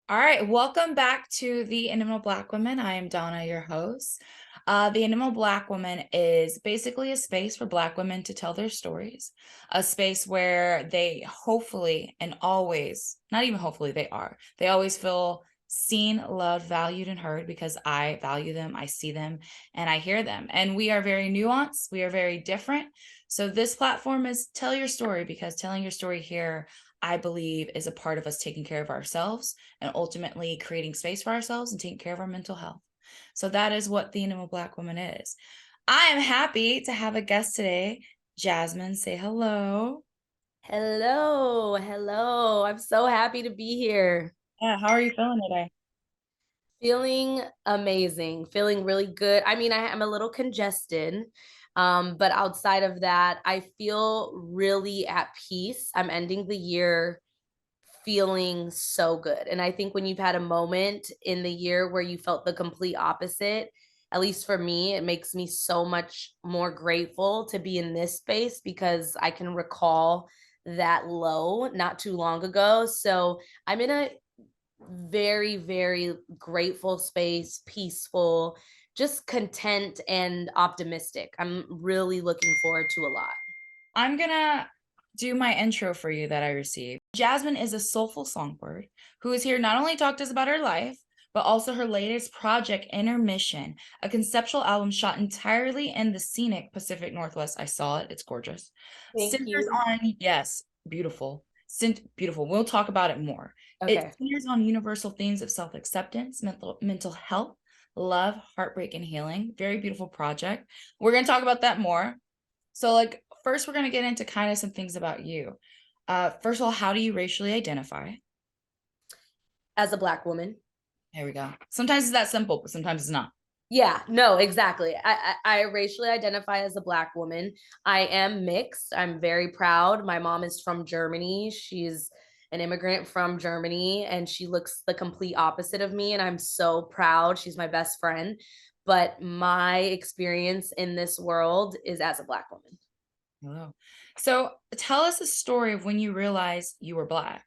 All right, welcome back to the Inimitable Black Woman. I am Donna, your host. The Inimitable Black Woman is basically a space for Black women to tell their stories, a space where they hopefully and always, not even hopefully, they always feel seen, loved, valued, and heard because I value them, I see them, and I hear them. And we are very nuanced, we are very different. So this platform is tell your story because telling your story here, I believe, is a part of us taking care of ourselves and ultimately creating space for ourselves and taking care of our mental health. So that is what the Animal Black Woman is. I am happy to have a guest today. Jasmine, say hello. Hello, hello. I'm so happy to be here. Yeah, how are you feeling today? Feeling amazing, feeling really good. I mean, I am a little congested, but outside of that, I feel really at peace. I'm ending the year feeling so good. And I think when you've had a moment in the year where you felt the complete opposite, at least for me, it makes me so much more grateful to be in this space because I can recall that low not too long ago. So I'm in a very, very grateful space, peaceful, just content and optimistic. I'm really looking forward to a lot. I'm gonna do my intro for you that I received. Jasmine is a soulful songbird who is here not only to talk to us about her life, but also her latest project, Intermission, a conceptual album shot entirely in the scenic Pacific Northwest. I saw it, it's gorgeous. Thank Centers you. on, yes, beautiful. Beautiful. We'll talk about it more. It Okay. centers on universal themes of self-acceptance, mental health, love, heartbreak, and healing. Very beautiful project. We're gonna talk about that more. So, like, first, we're going to get into kind of some things about you. First of all, how do you racially identify? As a Black woman. There we go. Sometimes it's that simple, but sometimes it's not. Yeah, no, exactly. I racially identify as a Black woman. I am mixed. I'm very proud. My mom is from Germany. She's an immigrant from Germany and she looks the complete opposite of me. And I'm so proud. She's my best friend. But my experience in this world is as a Black woman. Hello. So, tell us a story of when you realized you were Black.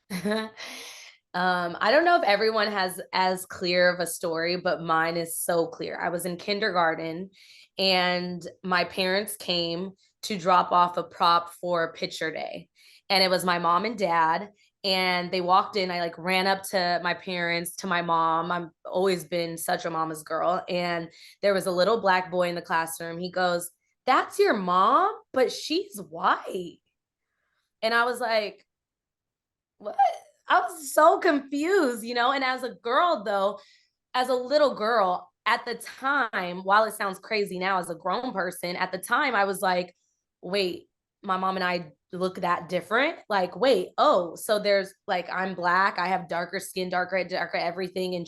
I don't know if everyone has as clear of a story, but mine is so clear. I was in kindergarten and my parents came to drop off a prop for picture day. And it was my mom and dad. And they walked in. I like ran up to my parents, to my mom. I've always been such a mama's girl. And there was a little Black boy in the classroom. He goes, "That's your mom, but she's white." And I was like, what? I was so confused, And as a girl, though, as a little girl at the time, while it sounds crazy now as a grown person, at the time I was like, wait, my mom and I look that different. Like, wait, oh, so there's like, I'm Black, I have darker skin, darker everything. And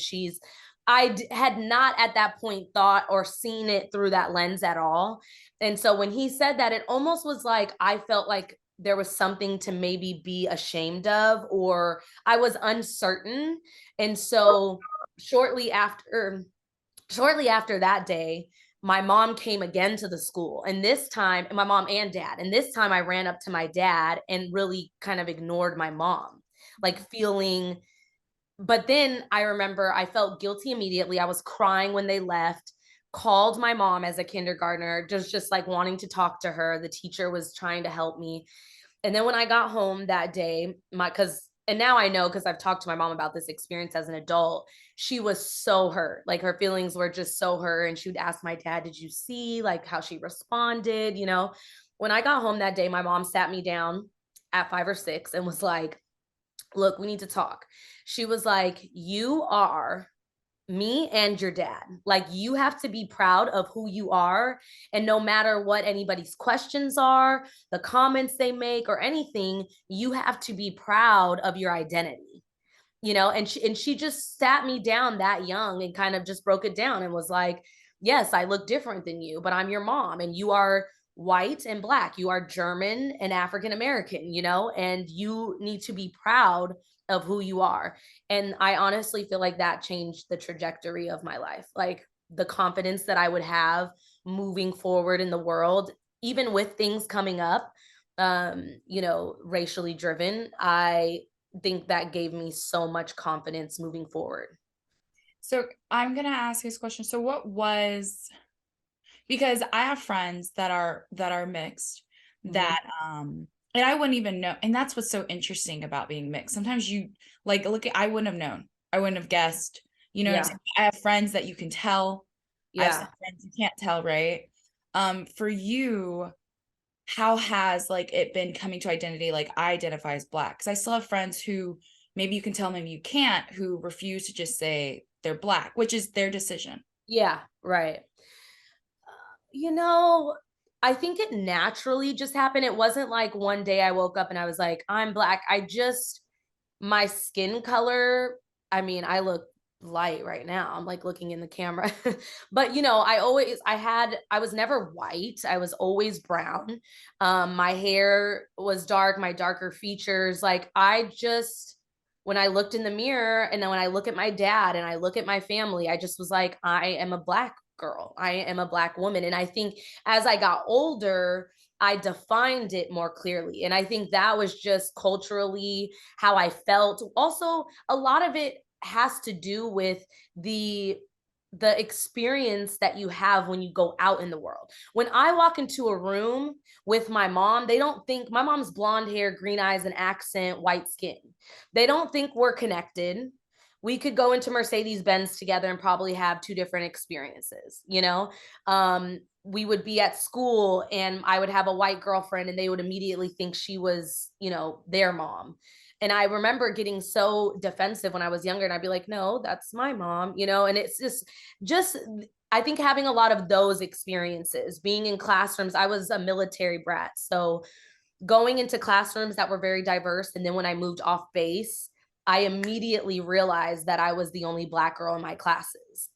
had not at that point thought or seen it through that lens at all. And so when he said that, it almost was like I felt like there was something to maybe be ashamed of, or I was uncertain. And so shortly after shortly after that day, my mom came again to the school. And this time, my mom and dad, and this time I ran up to my dad and really kind of ignored my mom, like feeling. But then I remember I felt guilty immediately. I was crying when they left, called my mom as a kindergartner, just like wanting to talk to her. The teacher was trying to help me. And then when I got home that day, and now I know because I've talked to my mom about this experience as an adult, she was so hurt. Like her feelings were just so hurt. And she would ask my dad, "Did you see like how she responded?" When I got home that day, my mom sat me down at 5 or 6 and was like, "Look, we need to talk." She was like, "You are me and your dad. Like, you have to be proud of who you are. And no matter what anybody's questions are, the comments they make, or anything, you have to be proud of your identity." And she just sat me down that young and kind of just broke it down and was like, "Yes, I look different than you, but I'm your mom, and you are white and Black. You are German and African American, and you need to be proud of who you are." And I honestly feel like that changed the trajectory of my life. Like the confidence that I would have moving forward in the world, even with things coming up, racially driven. I think that gave me so much confidence moving forward. So I'm gonna ask this question. So what was, because I have friends that are mixed Mhm. that and I wouldn't even know, and that's what's so interesting about being mixed. Sometimes you like look at, I wouldn't have known. I wouldn't have guessed. You know what I'm Yeah. saying? I have friends that you can tell. I have some Yeah. friends you can't tell, right? For you, how has like it been coming to identity, like I identify as black? Because I still have friends who maybe you can tell, maybe you can't, who refuse to just say they're black, which is their decision. Yeah. Right. You know, I think it naturally just happened. It wasn't like one day I woke up and I was like, I'm black. My skin color, I mean, I look light right now. I'm like looking in the camera. But I was never white. I was always brown. My hair was dark, my darker features. Like when I looked in the mirror and then when I look at my dad and I look at my family, I just was like, I am a black girl. I am a black woman. And I think as I got older, I defined it more clearly. And I think that was just culturally how I felt. Also, a lot of it has to do with the the experience that you have when you go out in the world. When I walk into a room with my mom, they don't think my mom's blonde hair, green eyes, and accent, white skin. They don't think we're connected. We could go into Mercedes Benz together and probably have two different experiences, you know? We would be at school and I would have a white girlfriend and they would immediately think she was, their mom. And I remember getting so defensive when I was younger and I'd be like, no, that's my mom, and it's just I think having a lot of those experiences, being in classrooms, I was a military brat. So going into classrooms that were very diverse. And then when I moved off base, I immediately realized that I was the only black girl in my classes.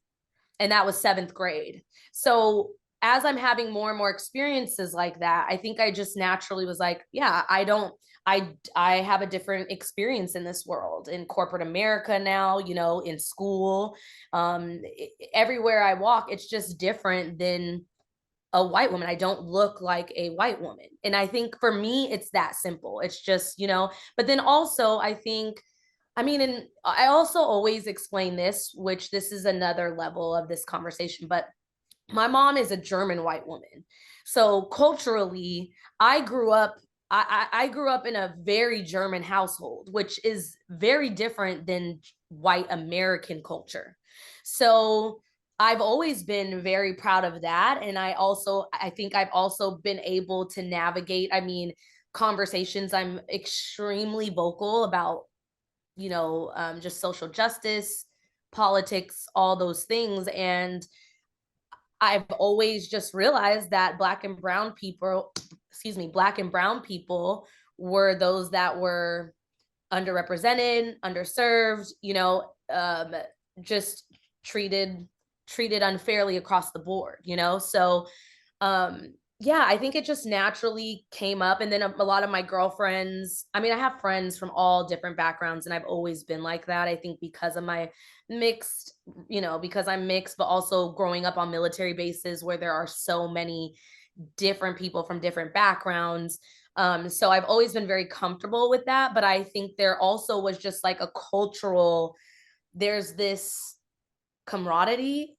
And that was seventh grade. So as I'm having more and more experiences like that, I think I just naturally was like, yeah, I have a different experience in this world, in corporate America now, in school, everywhere I walk, it's just different than a white woman. I don't look like a white woman. And I think for me, it's that simple. It's just, but then also I think, I mean, and I also always explain this, which this is another level of this conversation, but my mom is a German white woman. So culturally, I grew up in a very German household, which is very different than white American culture. So I've always been very proud of that. And I think I've also been able to navigate, I mean, conversations. I'm extremely vocal about, just social justice, politics, all those things. And I've always just realized that Black and brown people were those that were underrepresented, underserved, just treated treated unfairly across the board, So yeah, I think it just naturally came up. And then a lot of my girlfriends, I mean, I have friends from all different backgrounds, and I've always been like that. I think because of my mixed, because I'm mixed, but also growing up on military bases where there are so many different people from different backgrounds. So I've always been very comfortable with that. But I think there also was just like a cultural, there's this camaraderie.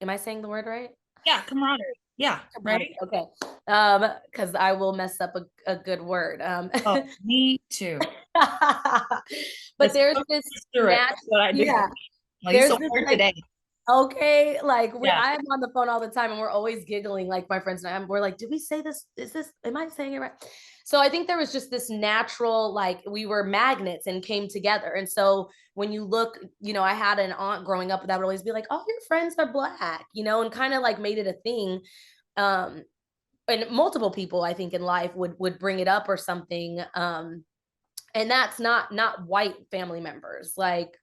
Am I saying the word right? Yeah, camaraderie. Yeah, right. Camaraderie. Okay. Because I will mess up a good word. Oh, me too. But Just there's cook this through it. That's what I do. yeah, Like you there's so this hard like today. okay, like Yeah. I'm on the phone all the time and we're always giggling, like my friends and we're like, did we say this? Am I saying it right? So I think there was just this natural, like we were magnets and came together. And so when you look, I had an aunt growing up that would always be like, oh, your friends are black, and kind of like made it a thing. Um, and multiple people I think in life would bring it up or something. And that's not white family members, like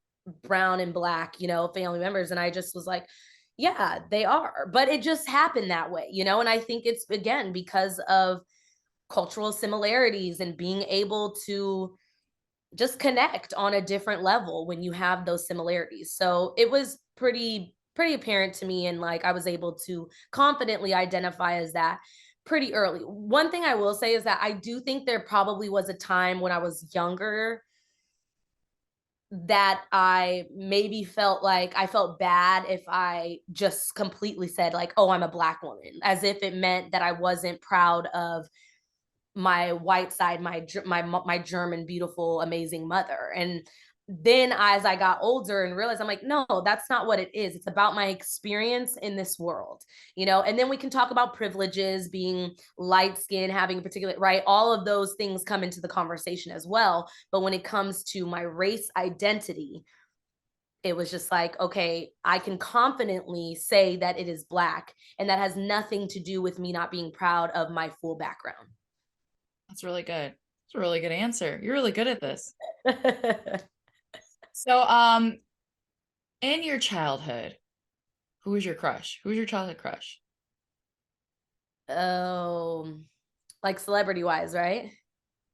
brown and black, family members. And I just was like, yeah, they are. But it just happened that way, and I think it's again because of cultural similarities and being able to just connect on a different level when you have those similarities. So it was pretty apparent to me, and like I was able to confidently identify as that pretty early. One thing I will say is that I do think there probably was a time when I was younger that I maybe felt like I felt bad if I just completely said like, "Oh, I'm a Black woman," as if it meant that I wasn't proud of my white side, my German, beautiful, amazing mother. And then as I got older and realized, I'm like, no, that's not what it is. It's about my experience in this world, you know. And then we can talk about privileges, being light skinned, having a particular right. All of those things come into the conversation as well. But when it comes to my race identity, it was just like, okay, I can confidently say that it is Black, and that has nothing to do with me not being proud of my full background. That's really good. It's a really good answer. You're really good at this. So, in your childhood, who was your crush? Who was your childhood crush? Oh, like celebrity wise, right?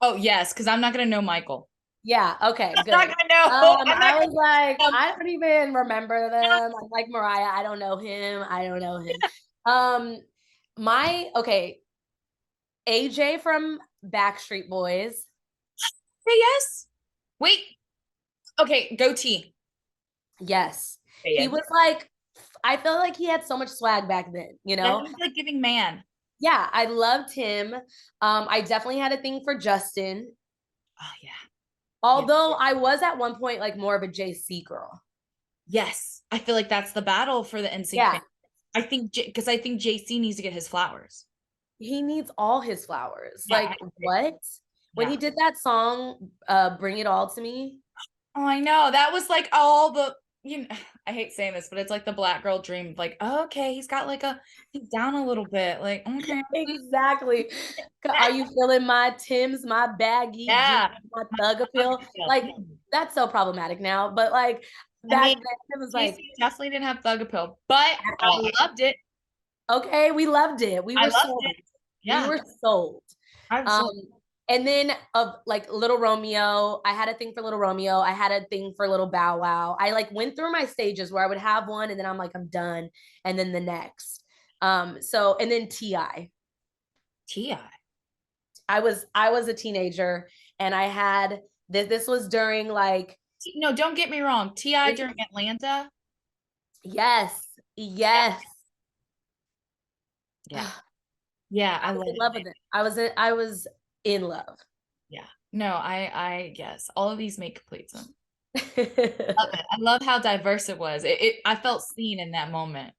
Oh, yes, because I'm not gonna know Michael. Yeah, okay, I'm not good. gonna know. I'm not I was like, gonna I don't even remember them. I'm like Mariah, I don't know him. I don't know him. Um, my okay, AJ from Backstreet Boys. say yes. Wait. Okay, goatee. Yes. Say He yes. was like, I felt like he had so much swag back then, you That know? was like giving man. Yeah, I loved him. I definitely had a thing for Justin. Oh yeah. Yeah. Although I was at one point like more of a JC girl. Yes. I feel like that's the battle for the NSYNC Yeah, fan. I think because I think JC needs to get his flowers. he needs all his flowers. Yeah, I Like agree. what? When Yeah. he did that song, Bring It All to Me. Oh, I know. That was like all the, I hate saying this, but it's like the black girl dream. Like, oh, okay, he's down a little bit. Like, okay. Exactly. Are you feeling my Tim's, my baggy jeans, Yeah. my My thug stomach appeal? feels- Like yeah. that's so problematic now. But like I back mean, then it was like Casey definitely didn't have thug appeal, but at I all. loved it. Okay, we loved it. We I were loved sold. it. We Yeah. were sold. I was Um, so and then of like Little Romeo, I had a thing for Little Romeo. I had a thing for Little Bow Wow. I like went through my stages where I would have one and then I'm like, I'm done. And then the next. So and then T.I. T.I. I was a teenager and I had this was during like No, don't get me wrong. T.I. it, during Atlanta. yes, yes. Yeah. Yeah, I I was love in it. love with it. I was in love. Yeah. No, yes, all of these make complete sense. Love it. I love how diverse it was. I felt seen in that moment.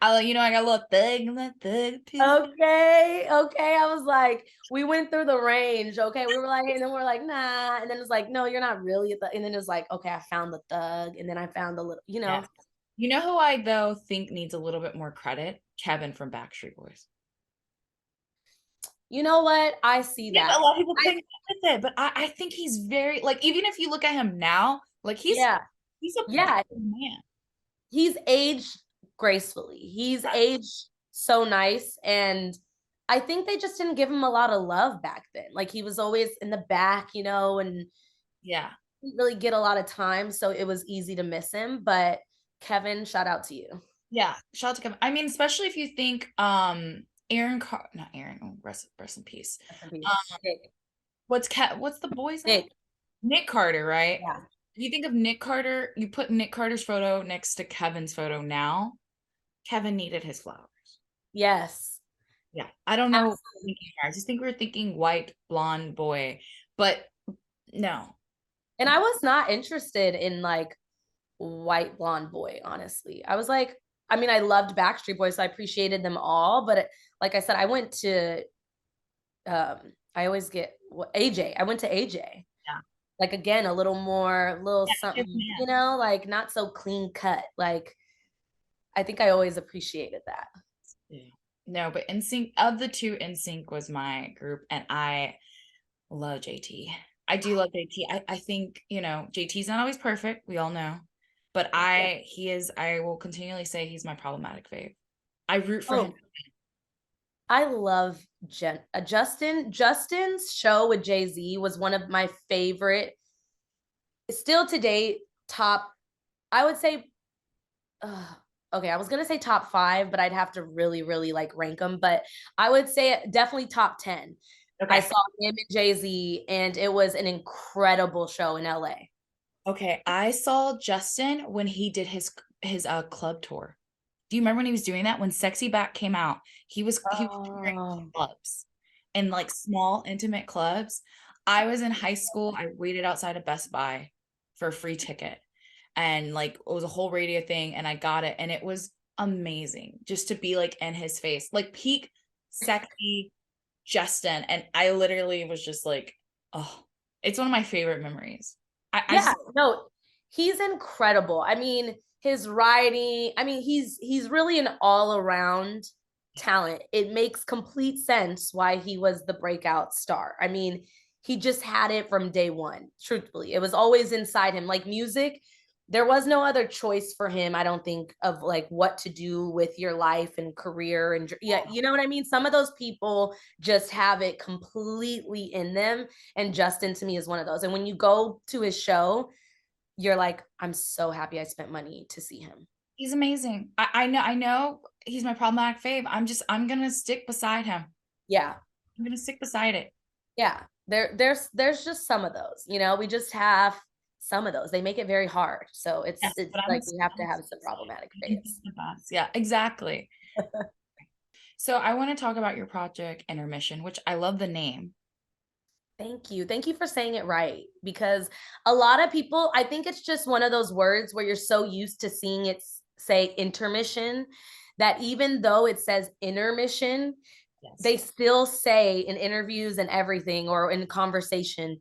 I got a little thug too. Okay, okay. I was like, we went through the range. Okay, we were like, and then we're like, nah. And then it's like, no, you're not really a thug. And then it's like, okay, I found the thug, and then I found the little, you know. Yes. You know who I though think needs a little bit more credit? Kevin from Backstreet Boys. You know what? I see Yeah, that. a lot of people I couldn't get with it, but I think he's very like even if you look at him now, like yeah, he's a good yeah. man. He's aged gracefully. He's aged so nice, and I think they just didn't give him a lot of love back then. Like he was always in the back, you know, and Yeah. didn't really get a lot of time, so it was easy to miss him. But Kevin, shout out to you. Yeah. Shout out to Kevin. I mean, especially if you think Aaron Car not Aaron, oh, rest in peace. Nick. What's the boy's name? Nick. Nick Carter, right? Yeah. If you think of Nick Carter, you put Nick Carter's photo next to Kevin's photo now. Kevin needed his flowers. Yes. Yeah. I don't know what we're Absolutely. thinking here. I just think we're thinking white blonde boy, but no. And I was not interested in like white blonde boy, honestly. I was like, I mean, I loved Backstreet Boys, so I appreciated them all. But like I said, I went to I always get AJ. I went to AJ. Yeah. Like again, a little more, little Yeah, his something, you man. know, like not so clean cut. Like I think I always appreciated that. Yeah. No, but NSYNC of the two, NSYNC was my group, and I love JT. I do love JT. I think, JT's not always perfect. We all know. But I will continually say he's my problematic fave. I root for him. Oh, I love Justin. Justin's show with Jay-Z was one of my favorite, still to date, top, I would say, okay, I was gonna say top 5, but I'd have to really, really like rank them. But I would say definitely top 10. I Okay. saw him and Jay-Z, and it was an incredible show in LA. Okay, I saw Justin when he did his club tour. Do you remember when he was doing that? When Sexy Back came out, he was touring Oh, clubs and like small intimate clubs. I was in high school. I waited outside of Best Buy for a free ticket. And like it was a whole radio thing and I got it and it was amazing just to be like in his face. Like peak sexy Justin and I literally was just like, oh, it's one of my favorite memories. I yeah, just no, he's incredible. I mean, his writing, I mean, he's really an all-around talent. It makes complete sense why he was the breakout star. I mean, he just had it from day one, truthfully. It was always inside him. Like music, there was no other choice for him, I don't think, of like what to do with your life and career. And yeah, you know what I mean? Some of those people just have it completely in them. And Justin to me is one of those. And when you go to his show, you're like, I'm so happy I spent money to see him. he's amazing. I know he's my problematic fave. I'm gonna stick beside him. Yeah. I'm gonna stick beside it. Yeah. There's just some of those, you know, we just have some of those. They make it very hard. So Yes, it's but like we have to have some problematic I think he's faves. the best. Yeah, exactly. So I want to talk about your project Intermission, which I love the name. Thank you. Thank you for saying it right. Because a lot of people, I think it's just one of those words where you're so used to seeing it say intermission that even though it says intermission, Yes. they still say in interviews and everything or in conversation,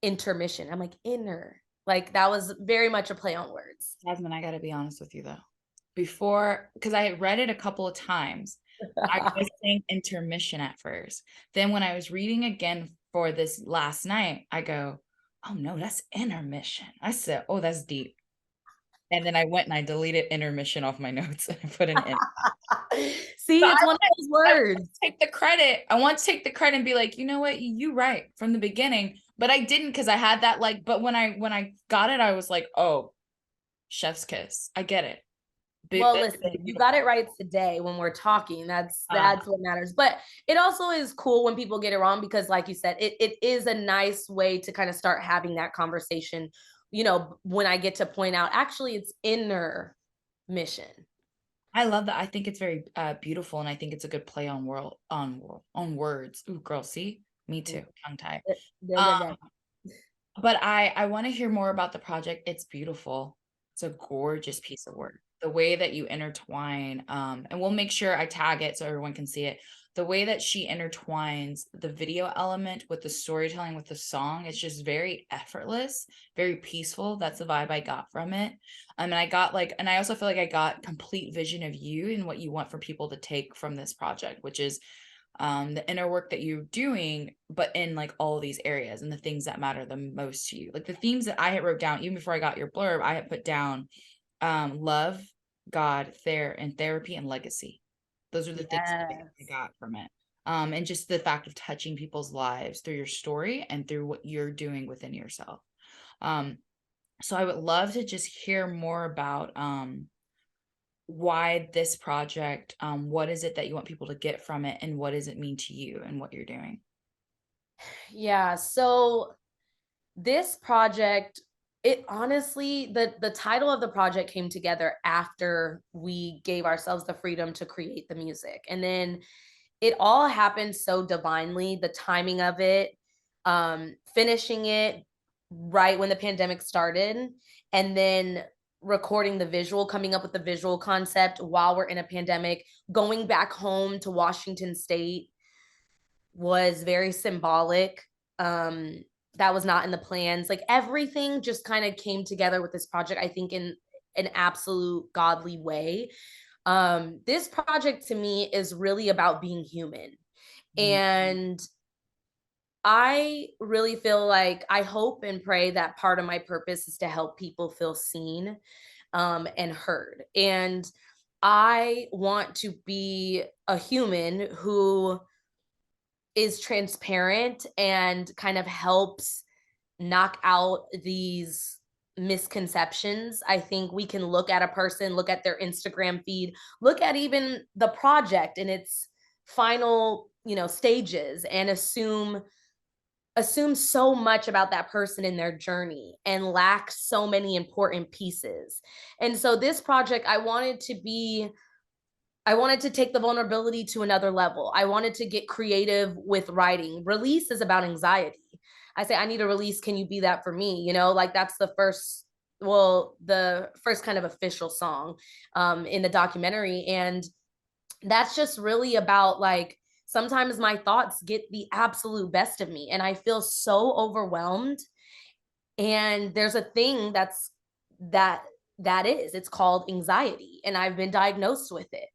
intermission. I'm like, inner. Like that was very much a play on words. Jasmine, I gotta be honest with you though. Before, because I had read it a couple of times, I was saying intermission at first. Then when I was reading again for this last night, I go, oh no, that's intermission. I said, oh, that's deep. And then I went and I deleted intermission off my notes and I put an in. See, But it's one of those I want words. to take the credit. I want to take the credit and be like, you know what, you right from the beginning. But I didn't because I had that like. But when I got it, I was like, oh, chef's kiss. I get it. Well, listen, you got it right today when we're talking. That's what matters. But it also is cool when people get it wrong because, like you said, it is a nice way to kind of start having that conversation. You know, when I get to point out, actually, it's inner mission. I love that. I think it's very beautiful, and I think it's a good play on on words. Ooh, girl, see, me too, tongue tie. Um, but I want to hear more about the project. It's beautiful. It's a gorgeous piece of work. The way that you intertwine, and we'll make sure I tag it so everyone can see it. The way that she intertwines the video element with the storytelling with the song, it's just very effortless, very peaceful. That's the vibe I got from it. And I got like, and I also feel like I got complete vision of you and what you want for people to take from this project, which is the inner work that you're doing, but in like all of these areas and the things that matter the most to you. Like the themes that I had wrote down, even before I got your blurb, I had put down love, God, and therapy and legacy. Those are the things that I Yes. got from it. And just the fact of touching people's lives through your story and through what you're doing within yourself. Um, so I would love to just hear more about why this project, what is it that you want people to get from it, and what does it mean to you and what you're doing? Yeah. So this project, it honestly, the title of the project came together after we gave ourselves the freedom to create the music. And then it all happened so divinely, the timing of it, finishing it right when the pandemic started, and then recording the visual, coming up with the visual concept while we're in a pandemic, going back home to Washington State was very symbolic. That was not in the plans. Like everything just kind of came together with this project, I think, in an absolute godly way. This project to me is really about being human. Mhm. And I really feel like I hope and pray that part of my purpose is to help people feel seen and heard. And I want to be a human who is transparent and kind of helps knock out these misconceptions. I think we can look at a person, look at their Instagram feed, look at even the project in its final, you know, stages and assume assume so much about that person in their journey and lack so many important pieces. And so this project, I wanted to take the vulnerability to another level. I wanted to get creative with writing. Release is about anxiety. I say, I need a release. Can you be that for me? You know, like that's the first kind of official song in the documentary. And that's just really about like, sometimes my thoughts get the absolute best of me and I feel so overwhelmed. And there's a thing that it's called anxiety, and I've been diagnosed with it.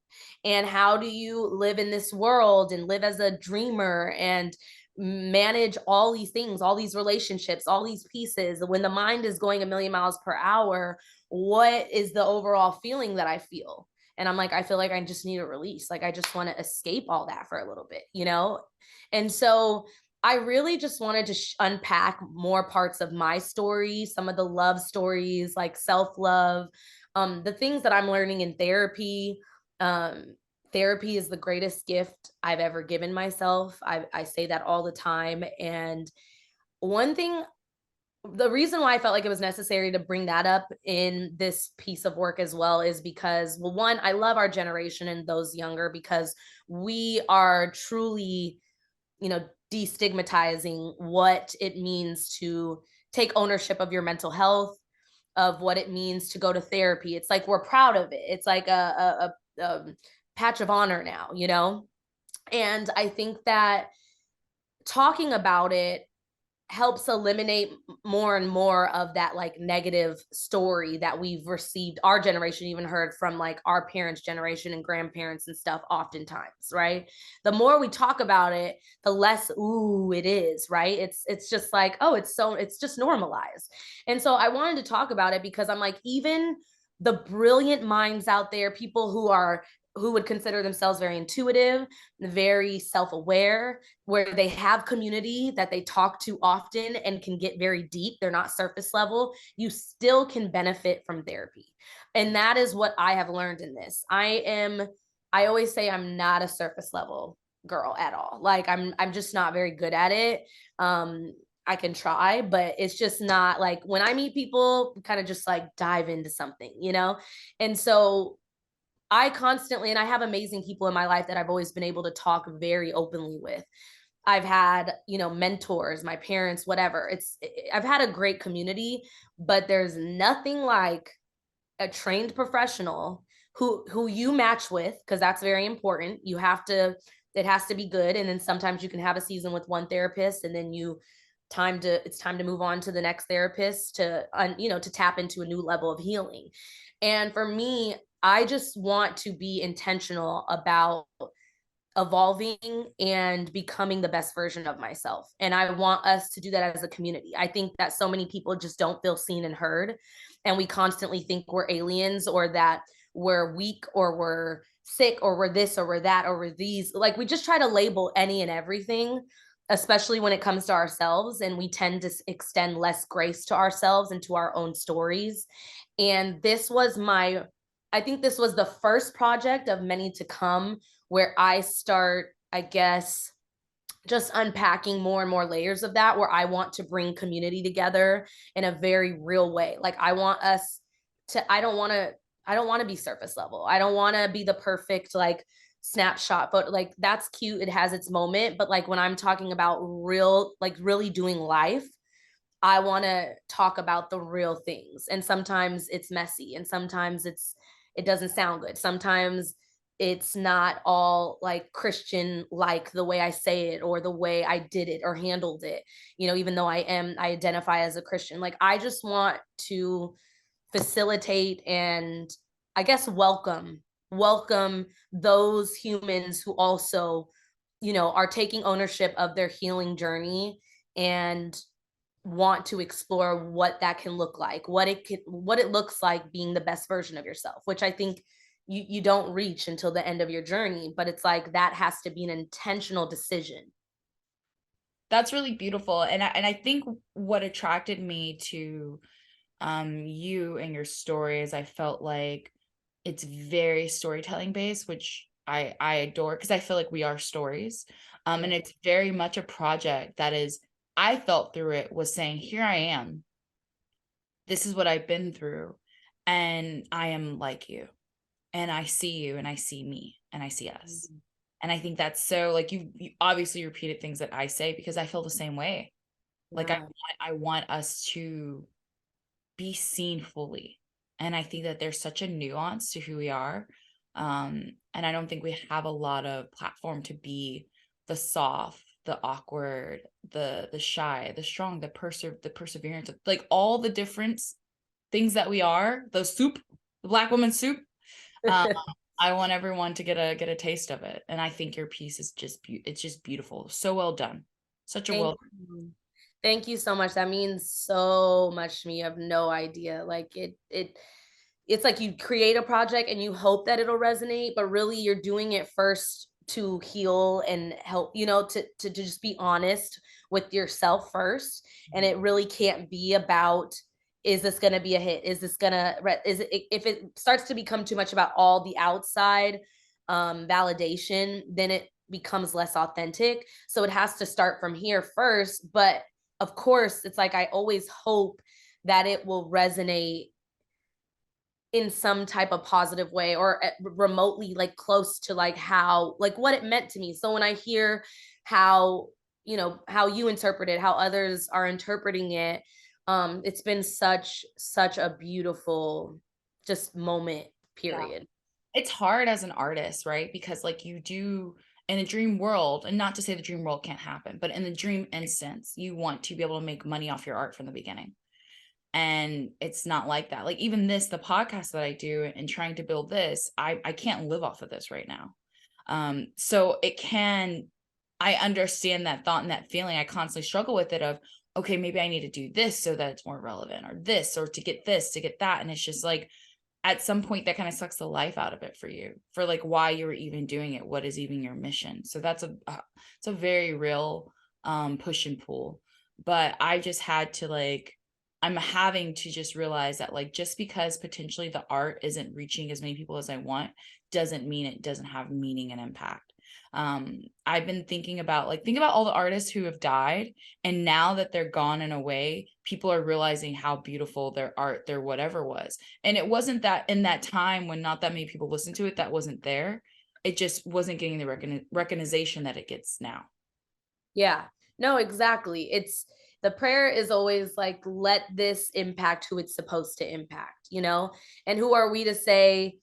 And how do you live in this world and live as a dreamer and manage all these things, all these relationships, all these pieces when the mind is going a million miles per hour? What is the overall feeling that I feel? And I'm like, I feel like I just need a release. Like I just want to escape all that for a little bit, you know? And so I really just wanted to unpack more parts of my story, some of the love stories, like self love, the things that I'm learning in therapy. Um, Therapy is the greatest gift I've ever given myself. I say that all the time. And one thing, the reason why I felt like it was necessary to bring that up in this piece of work as well is because, well, one, I love our generation and those younger because we are truly, you know, destigmatizing what it means to take ownership of your mental health, of what it means to go to therapy. It's like we're proud of it. It's like a patch of honor now, you know? And I think that talking about it helps eliminate more and more of that like negative story that we've received, our generation even heard from like our parents generation and grandparents and stuff oftentimes, right? The more we talk about it, the less ooh it is, right? It's just like, oh, it's just normalized. And so I wanted to talk about it because I'm like, even the brilliant minds out there, people who would consider themselves very intuitive, very self-aware, where they have community that they talk to often and can get very deep, they're not surface level, you still can benefit from therapy. And that is what I have learned in this. I always say I'm not a surface level girl at all. Like I'm just not very good at it. I can try, but it's just not like when I meet people, kind of just like dive into something, you know? And so I constantly, and I have amazing people in my life that I've always been able to talk very openly with. I've had, you know, mentors, my parents, whatever. I've had a great community, but there's nothing like a trained professional who you match with, because that's very important. It has to be good. And then sometimes you can have a season with one therapist and then it's time to move on to the next therapist to tap into a new level of healing. And for me, I just want to be intentional about evolving and becoming the best version of myself. And I want us to do that as a community. I think that so many people just don't feel seen and heard. And we constantly think we're aliens or that we're weak or we're sick or we're this or we're that or we're these. Like we just try to label any and everything, especially when it comes to ourselves. And we tend to extend less grace to ourselves and to our own stories. And I think this was the first project of many to come where I start, I guess, just unpacking more and more layers of that, where I want to bring community together in a very real way. Like I want us to, I don't want to be surface level. I don't want to be the perfect like snapshot photo. Like that's cute. It has its moment. But like when I'm talking about real, like really doing life, I want to talk about the real things. And sometimes it's messy and sometimes it doesn't sound good. Sometimes it's not all like Christian, like the way I say it or the way I did it or handled it, you know, even though I identify as a Christian. Like I just want to facilitate and I guess welcome those humans who also, you know, are taking ownership of their healing journey and want to explore what that can look like, what it looks like being the best version of yourself, which I think you don't reach until the end of your journey, but it's like that has to be an intentional decision. That's really beautiful. And I think what attracted me to you and your story is I felt like it's very storytelling based, which I adore because I feel like we are stories. And it's very much a project that is I felt through it was saying, here I am. This is what I've been through. And I am like you. And I see you and I see me and I see us. Mhm. And I think that's so like you obviously repeated things that I say because I feel the same way. Like Yeah. I want us to be seen fully. And I think that there's such a nuance to who we are. And I don't think we have a lot of platform to be the soft, the awkward, the shy, the strong, the perseverance, like all the different things that we are, the black woman soup. Um, I want everyone to get a taste of it. And I think your piece is it's just beautiful. So well done. Such a Thank well. you. Thank you so much. That means so much to me. You have no idea. Like it's like you create a project and you hope that it'll resonate, but really you're doing it first to heal and help, to just be honest with yourself first. And it really can't be about, is this going to be a hit? Is this going to, is it, if it starts to become too much about all the outside validation, then it becomes less authentic. So it has to start from here first. But of course, it's like I always hope that it will resonate in some type of positive way, or remotely like close to like how, like what it meant to me. So when I hear how, how you interpret it, how others are interpreting it, it's been such a beautiful just moment, Yeah. period. It's hard as an artist, right? Because like you do in a dream world, and not to say the dream world can't happen, but in the dream instance, you want to be able to make money off your art from the beginning. And it's not like that. Like even the podcast that I do and trying to build this, I can't live off of this right now. So I understand that thought and that feeling. I constantly struggle with it of, okay, maybe I need to do this so that it's more relevant, or this, or to get this, to get that. And it's just like, at some point that kind of sucks the life out of it for you, for like why you were even doing it, what is even your mission. So it's a very real push and pull. But I just had to like, I'm having to just realize that like just because potentially the art isn't reaching as many people as I want doesn't mean it doesn't have meaning and impact. I've been thinking about like, think about all the artists who have died, and now that they're gone in a way, people are realizing how beautiful their art, their whatever was. And it wasn't that in that time when not that many people listened to it, that wasn't there. It just wasn't getting the recognition that it gets now. Yeah, no, exactly. It's the prayer is always like, let this impact who it's supposed to impact, and who are we to say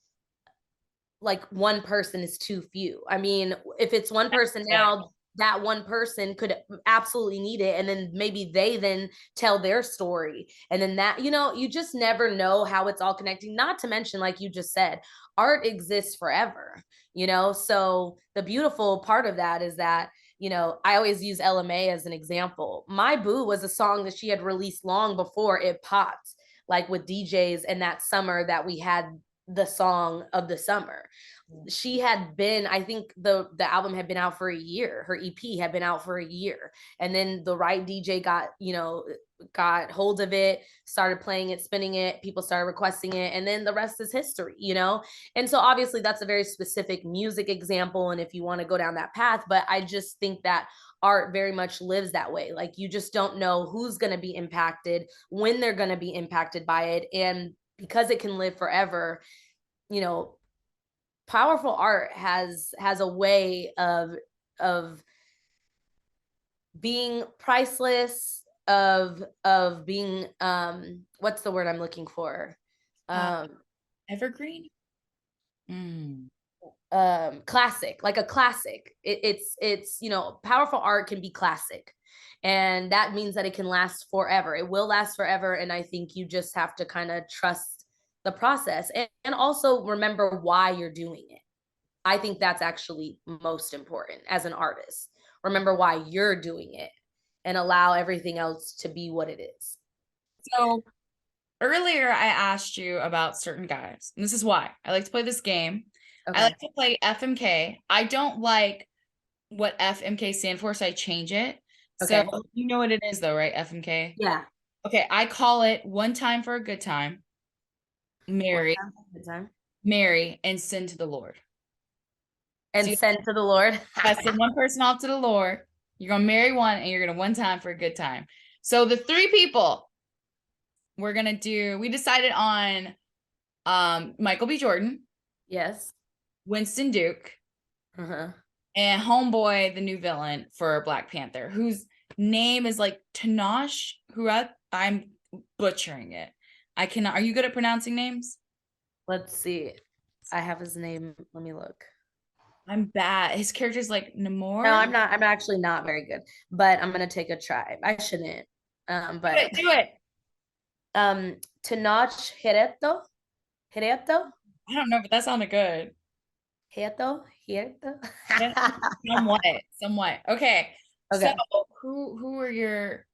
like one person is too few? I mean, if it's one person Yeah. now, that one person could absolutely need it, and then maybe they then tell their story, and then that, you just never know how it's all connecting. Not to mention, like you just said, art exists forever, so the beautiful part of that is that, I always use LMA as an example. My Boo was a song that she had released long before it popped, like with DJs, and that summer that we had the song of the summer. She had been, I think the album had been out for a year. Her EP had been out for a year. And then the right DJ got hold of it, started playing it, spinning it, people started requesting it, and then the rest is history. And so obviously that's a very specific music example, and if you want to go down that path, but I just think that art very much lives that way. Like you just don't know who's going to be impacted, when they're going to be impacted by it, and because it can live forever, you know powerful art has a way of being priceless, of being, what's the word I'm looking for, Uh, um Evergreen. Mm. classic, like a classic. It's powerful art can be classic, and that means that it can last forever. It will last forever, and I think you just have to kind of trust the process, and also remember why you're doing it. I think that's actually most important as an artist. Remember why you're doing it, and allow everything else to be what it is. So earlier I asked you about certain guys, and this is why I like to play this game. I Okay. like to play FMK. I don't like what FMK stand for, so I change it. So Okay. you know what it is though, right? FMK. Yeah. Okay, I call it one time for a good time, One marry, time, good time. marry, and send to the Lord. So And send to the Lord. yeah, send one person off to the Lord. You're gonna marry one and you're gonna one time for a good time. So the three people we're gonna do, we decided on Michael B. Jordan, Yes. Winston Duke, Uh-huh. and Homeboy, the new villain for Black Panther, whose name is like Tanosh Hurat. I'm butchering it. I cannot. Are you good at pronouncing names? Let's see. I have his name. Let me look. I'm bad. His character's like No, Namor. I'm not. I'm actually not very good, but I'm gonna take a try. I shouldn't. Do it. Do it. Tenoch Hireto. Hireto? I don't know, but that sounded good. Hireto? Hireto? Yeah, somewhat. Somewhat. Okay. So Okay. who are your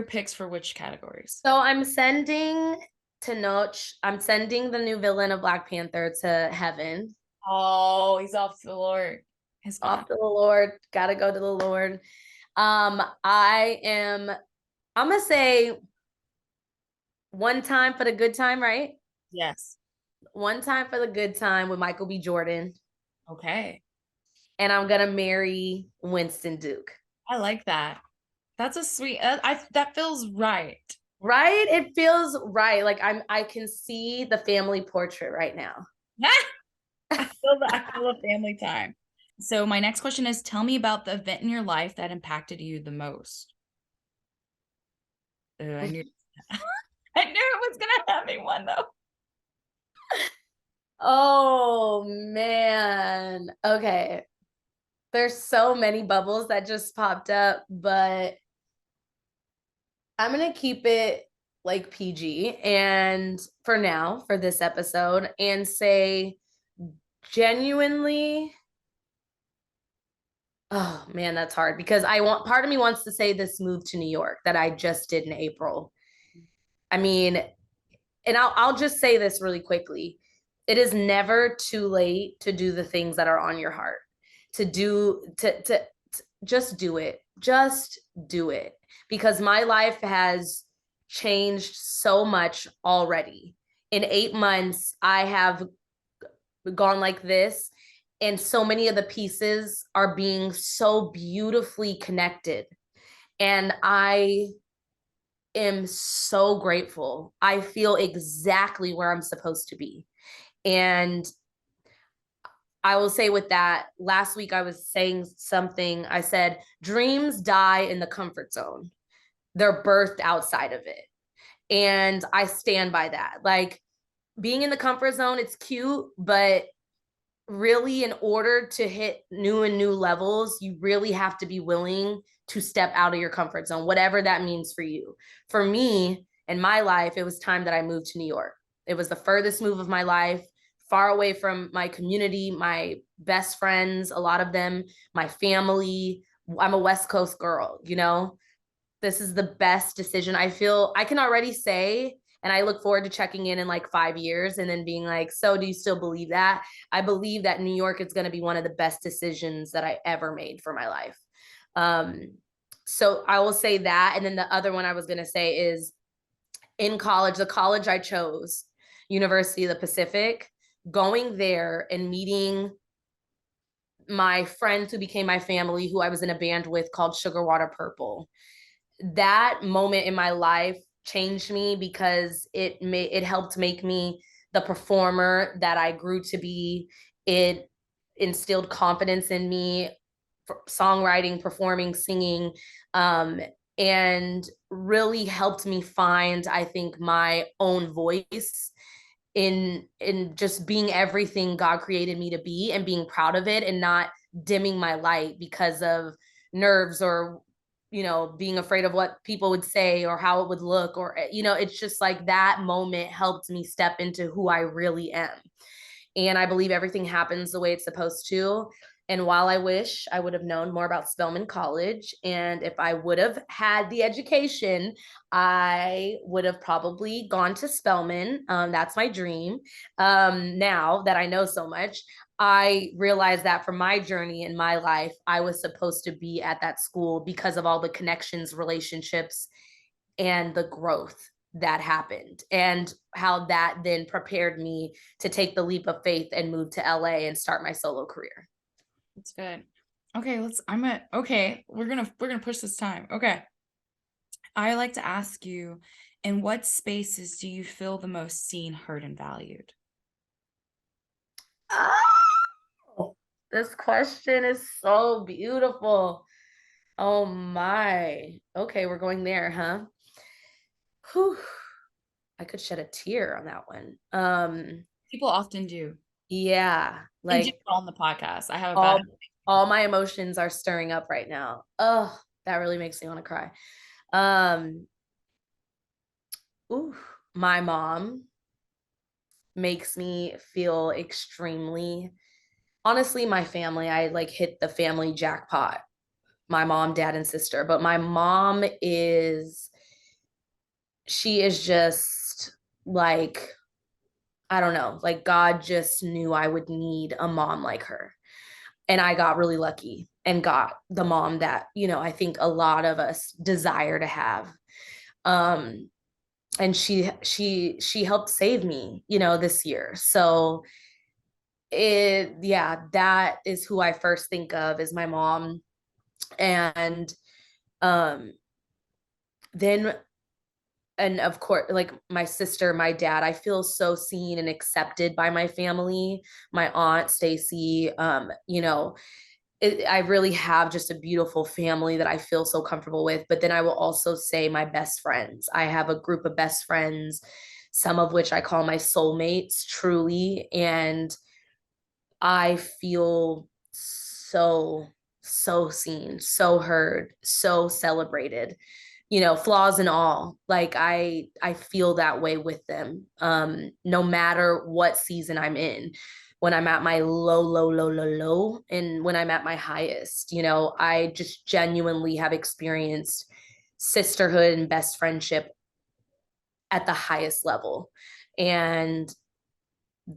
picks for which categories? So I'm sending Tenoch. I'm sending the new villain of Black Panther to heaven. Oh, he's off to the Lord. His Off God. to the Lord. Gotta go to the Lord. I'm gonna say one time for the good time, right? Yes. One time for the good time with Michael B. Jordan. Okay. And I'm gonna marry Winston Duke. I like that. That's a sweet. That feels right. Right? It feels right. Like I can see the family portrait right now. I feel the family time. So my next question is, tell me about the event in your life that impacted you the most. I knew I knew it was gonna have me one though. Oh man. Okay. There's so many bubbles that just popped up, but I'm gonna keep it like PG and for now, for this episode, and say genuinely, oh man, that's hard because I want part of me wants to say this move to New York that I just did in April. I mean, and I'll just say this really quickly. It is never too late to do the things that are on your heart. To just do it. Just do it. Because my life has changed so much already. In 8 months, I have gone like this, and so many of the pieces are being so beautifully connected. And I am so grateful. I feel exactly where I'm supposed to be. And I will say with that, last week I was saying something. I said, dreams die in the comfort zone, they're birthed outside of it. And I stand by that. Like being in the comfort zone, it's cute, but really, in order to hit new and new levels, you really have to be willing to step out of your comfort zone, whatever that means for you. For me, in my life, it was time that I moved to New York. It was the furthest move of my life, far away from my community, my best friends, a lot of them, my family. I'm a West Coast girl, you know? This is the best decision. I feel I can already say, and I look forward to checking in like 5 years and then being like, so do you still believe that? I believe that New York is going to be one of the best decisions that I ever made for my life. So I will say that. And then the other one I was going to say is in college, the college I chose, University of the Pacific, going there and meeting my friends who became my family, who I was in a band with called Sugar Water Purple. That moment in my life changed me because it helped make me the performer that I grew to be. It instilled confidence in me, for songwriting, performing, singing, and really helped me find, I think, my own voice in just being everything God created me to be and being proud of it and not dimming my light because of nerves or being afraid of what people would say or how it would look, or it's just like that moment helped me step into who I really am. And I believe everything happens the way it's supposed to. And while I wish I would have known more about Spelman College, and if I would have had the education, I would have probably gone to Spelman. That's my dream. Now that I know so much, I realized that for my journey in my life, I was supposed to be at that school because of all the connections, relationships, and the growth that happened, and how that then prepared me to take the leap of faith and move to LA and start my solo career. That's good. Okay, we're gonna push this time. Okay. I like to ask you, in what spaces do you feel the most seen, heard, and valued? Oh, this question is so beautiful. Oh my. Okay, we're going there, huh? Whew. I could shed a tear on that one. People often do. Yeah, In general like on the podcast. I have a bad. all all my emotions are stirring up right now. Oh, that really makes me want to cry. Um, ooh, my mom makes me feel extremely, honestly, my family, I like hit the family jackpot. My mom, dad, and sister. But my mom is, she is just like, I don't know, like God just knew I would need a mom like her. And I got really lucky and got the mom that, I think a lot of us desire to have. Um, and she helped save me, this year. So yeah, that is who I first think of, is my mom. And um then, and of course, like my sister, my dad, I feel so seen and accepted by my family, my aunt Stacy. I really have just a beautiful family that I feel so comfortable with. But then I will also say my best friends. I have a group of best friends, some of which I call my soulmates, truly. And I feel so, so seen, so heard, so celebrated, flaws and all. Like I feel that way with them. No matter what season I'm in, when I'm at my low, low, low, low, low, and when I'm at my highest, I just genuinely have experienced sisterhood and best friendship at the highest level. And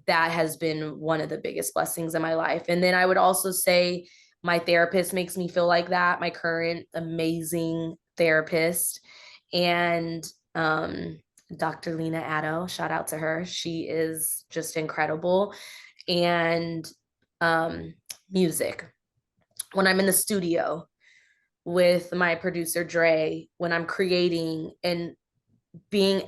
that has been one of the biggest blessings in my life. And then I would also say my therapist makes me feel like that, my current amazing therapist. And Dr. Lena Addo, shout out to her. She is just incredible. And um, music. When I'm in the studio with my producer Dre, when I'm creating and being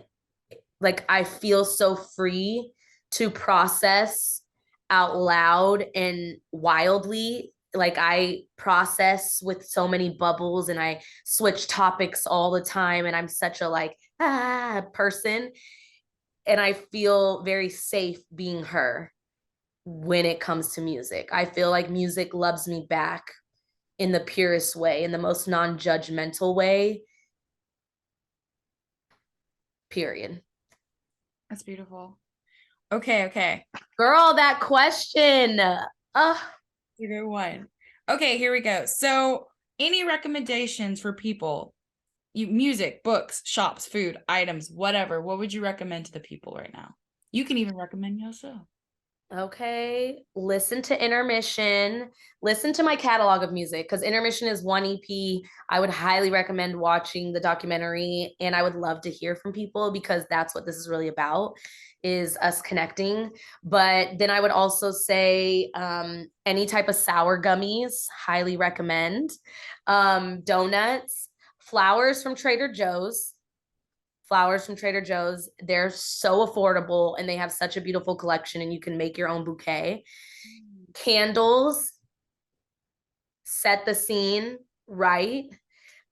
like, I feel so free to process out loud and wildly. Like I process with so many bubbles and I switch topics all the time. And I'm such a like person. And I feel very safe being her when it comes to music. I feel like music loves me back in the purest way, in the most non-judgmental way, period. That's beautiful. Okay, okay. Girl, that question. That's a good one. Okay, here we go. So, any recommendations for people? Music, books, shops, food, items, whatever. What would you recommend to the people right now? You can even recommend yourself. Okay, listen to Intermission. Listen to my catalog of music, because Intermission is one EP. I would highly recommend watching the documentary, and I would love to hear from people, because that's what this is really about, is us connecting. But then I would also say any type of sour gummies, highly recommend. Donuts, flowers from Trader Joe's. Flowers from Trader Joe's. They're so affordable and they have such a beautiful collection, and you can make your own bouquet. Candles, set the scene right.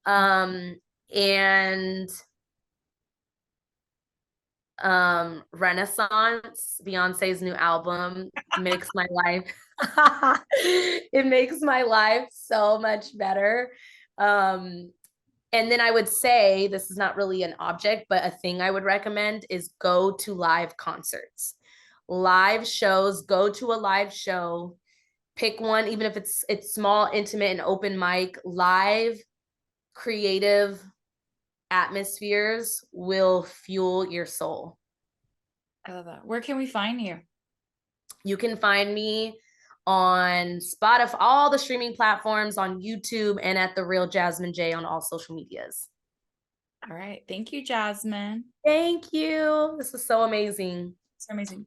And Renaissance, Beyonce's new album, makes my life it makes my life so much better. And then I would say, this is not really an object, but a thing I would recommend is go to live concerts, live shows. Go to a live show, pick one, even if it's small, intimate, and open mic. Live creative atmospheres will fuel your soul. I love that. Where can we find you? You can find me on Spotify, all the streaming platforms, on YouTube, and at The Real Jasmine J on all social medias. All right. Thank you, Jasmine. Thank you. This was so amazing. It's amazing.